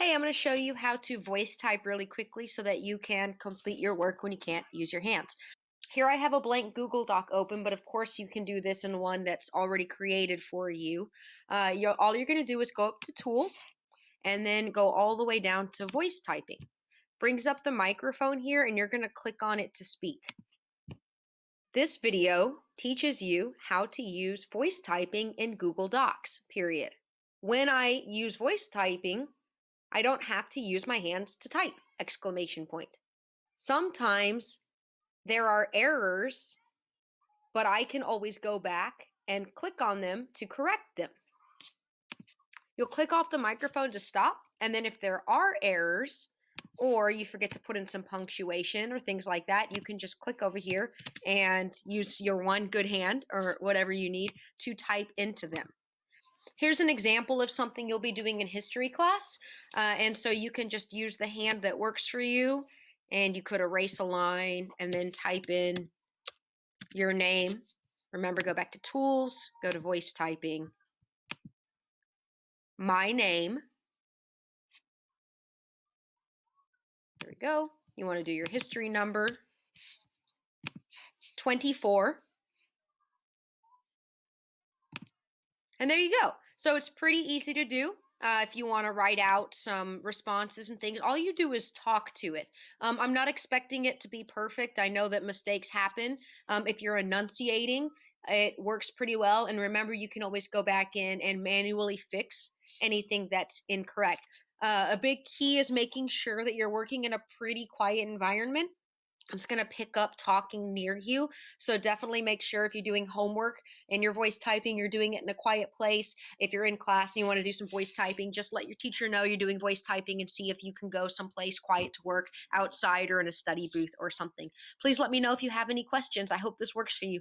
Hey, I'm going to show you how to voice type really quickly so that you can complete your work when you can't use your hands. Here I have a blank Google Doc open, but of course you can do this in one that's already created for you. All you're going to do is go up to Tools and then go all the way down to Voice Typing. Brings up the microphone here and you're going to click on it to speak. This video teaches you how to use voice typing in Google Docs, period. When I use voice typing, I don't have to use my hands to type, exclamation point. Sometimes there are errors, but I can always go back and click on them to correct them. You'll click off the microphone to stop, and then if there are errors, or you forget to put in some punctuation or things like that, you can just click over here and use your one good hand or whatever you need to type into them. Here's an example of something you'll be doing in history class. And so you can just use the hand that works for you, and you could erase a line and then type in your name. Remember, go back to Tools, go to Voice Typing. My name. There we go. You want to do your history number. 24. And there you go. So it's pretty easy to do. If you want to write out some responses and things, all you do is talk to it. I'm not expecting it to be perfect. I know that mistakes happen. If you're enunciating, it works pretty well. And remember, you can always go back in and manually fix anything that's incorrect. A big key is making sure that you're working in a pretty quiet environment. I'm just going to pick up talking near you. So definitely make sure if you're doing homework and you're voice typing, you're doing it in a quiet place. If you're in class and you want to do some voice typing, just let your teacher know you're doing voice typing and see if you can go someplace quiet to work outside or in a study booth or something. Please let me know if you have any questions. I hope this works for you.